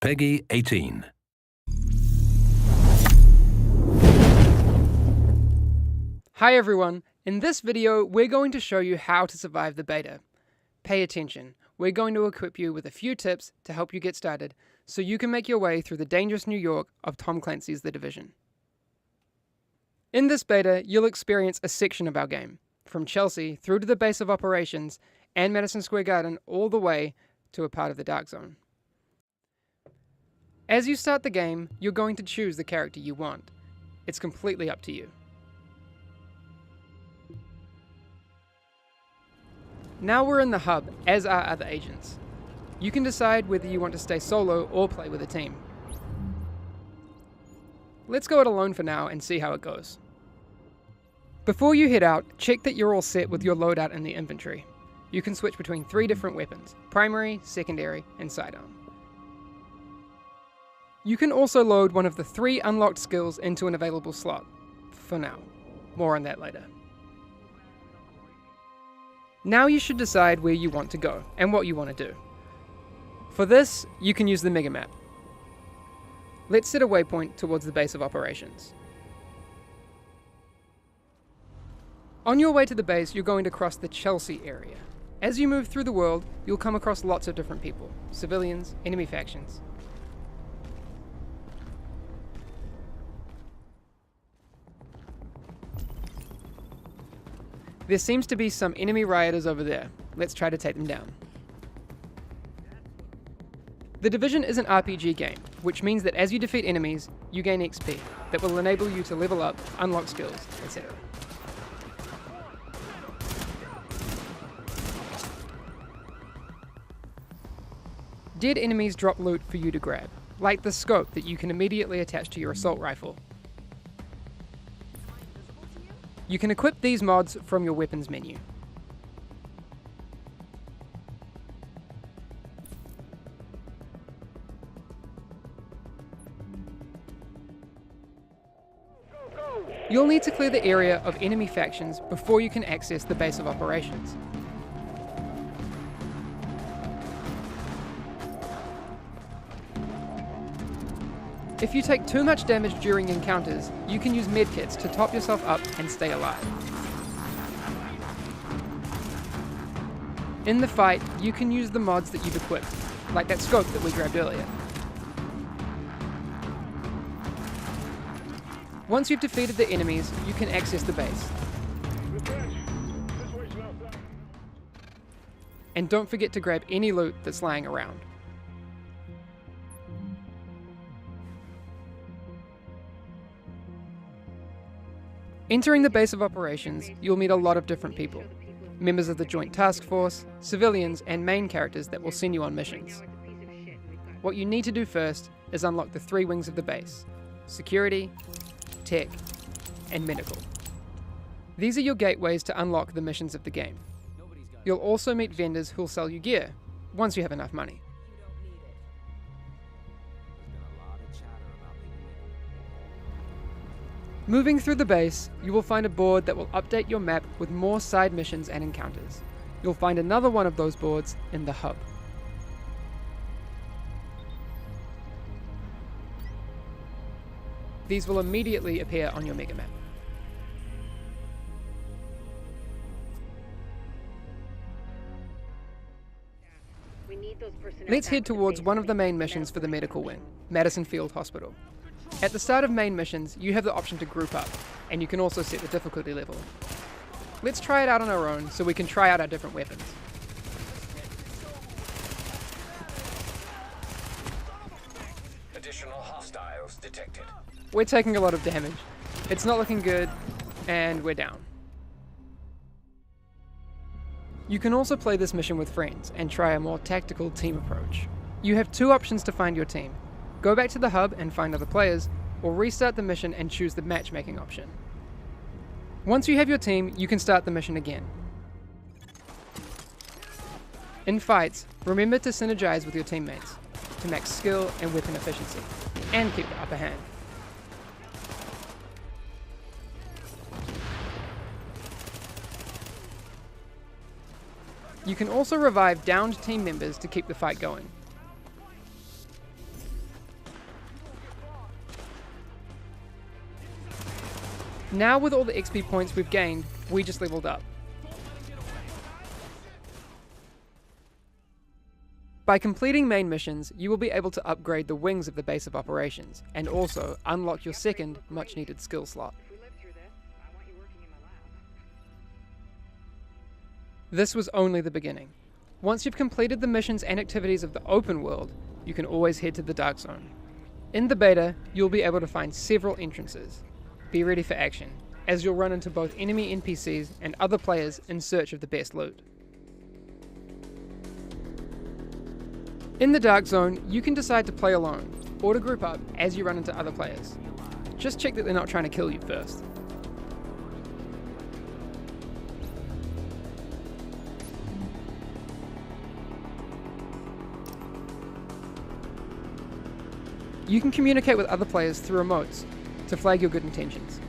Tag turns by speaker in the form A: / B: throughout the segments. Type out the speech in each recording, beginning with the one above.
A: Peggy 18.
B: Hi everyone, in this video we're going to show you how to survive the beta. Pay attention, we're going to equip you with a few tips to help you get started so you can make your way through the dangerous New York of Tom Clancy's The Division. In this beta, you'll experience a section of our game, from Chelsea through to the base of operations and Madison Square Garden all the way to a part of the Dark Zone. As you start the game, you're going to choose the character you want. It's completely up to you. Now we're in the hub, as are other agents. You can decide whether you want to stay solo or play with a team. Let's go it alone for now and see how it goes. Before you head out, check that you're all set with your loadout in the inventory. You can switch between 3 different weapons: primary, secondary, and sidearm. You can also load one of the 3 unlocked skills into an available slot, for now. More on that later. Now you should decide where you want to go, and what you want to do. For this, you can use the mega map. Let's set a waypoint towards the base of operations. On your way to the base, you're going to cross the Chelsea area. As you move through the world, you'll come across lots of different people, civilians, enemy factions. There seems to be some enemy rioters over there. Let's try to take them down. The Division is an RPG game, which means that as you defeat enemies, you gain XP that will enable you to level up, unlock skills, etc. Dead enemies drop loot for you to grab, like the scope that you can immediately attach to your assault rifle. You can equip these mods from your weapons menu. You'll need to clear the area of enemy factions before you can access the base of operations. If you take too much damage during encounters, you can use medkits to top yourself up and stay alive. In the fight, you can use the mods that you've equipped, like that scope that we grabbed earlier. Once you've defeated the enemies, you can access the base. And don't forget to grab any loot that's lying around. Entering the base of operations, you'll meet a lot of different people. Members of the Joint Task Force, civilians, and main characters that will send you on missions. What you need to do first is unlock the 3 wings of the base: security, tech, and medical. These are your gateways to unlock the missions of the game. You'll also meet vendors who'll sell you gear, once you have enough money. Moving through the base, you will find a board that will update your map with more side missions and encounters. You'll find another one of those boards in the hub. These will immediately appear on your mega map. Let's head towards one of the main missions for the medical wing, Madison Field Hospital. At the start of main missions, you have the option to group up, and you can also set the difficulty level. Let's try it out on our own so we can try out our different weapons.
A: Additional hostiles detected.
B: We're taking a lot of damage. It's not looking good, and we're down. You can also play this mission with friends and try a more tactical team approach. You have 2 options to find your team. Go back to the hub and find other players, or restart the mission and choose the matchmaking option. Once you have your team, you can start the mission again. In fights, remember to synergize with your teammates to max skill and weapon efficiency, and keep the upper hand. You can also revive downed team members to keep the fight going. Now with all the XP points we've gained, we just leveled up. By completing main missions, you will be able to upgrade the wings of the base of operations, and also unlock your second, much needed skill slot. This was only the beginning. Once you've completed the missions and activities of the open world, you can always head to the Dark Zone. In the beta, you'll be able to find several entrances. Be ready for action, as you'll run into both enemy NPCs and other players in search of the best loot. In the Dark Zone, you can decide to play alone, or to group up as you run into other players. Just check that they're not trying to kill you first. You can communicate with other players through emotes to flag your good intentions.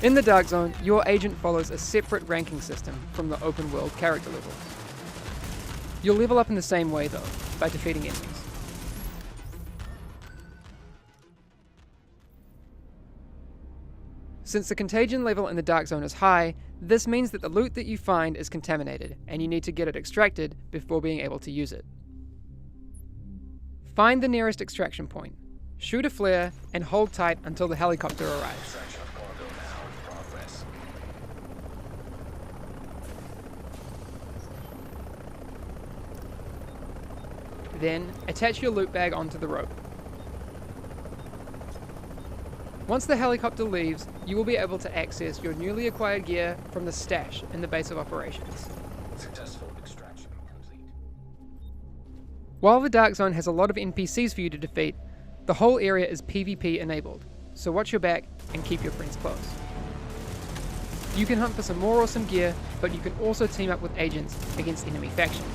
B: In the Dark Zone, your agent follows a separate ranking system from the open world character levels. You'll level up in the same way though, by defeating enemies. Since the contagion level in the Dark Zone is high, this means that the loot that you find is contaminated, and you need to get it extracted before being able to use it. Find the nearest extraction point, shoot a flare, and hold tight until the helicopter arrives. Then, attach your loot bag onto the rope. Once the helicopter leaves, you will be able to access your newly acquired gear from the stash in the base of operations.
A: Successful extraction complete.
B: While the Dark Zone has a lot of NPCs for you to defeat, the whole area is PvP enabled, so watch your back and keep your friends close. You can hunt for some more awesome gear, but you can also team up with agents against enemy factions,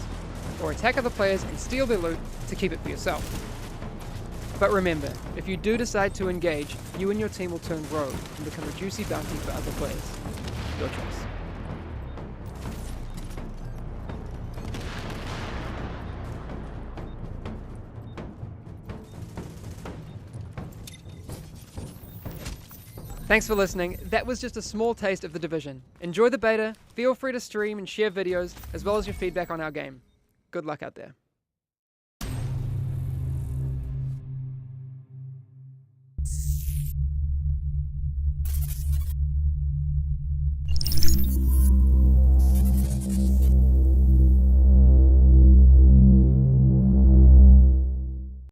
B: or attack other players and steal their loot to keep it for yourself. But remember, if you do decide to engage, you and your team will turn rogue and become a juicy bounty for other players. Your choice. Thanks for listening. That was just a small taste of The Division. Enjoy the beta, feel free to stream and share videos, as well as your feedback on our game. Good luck out there.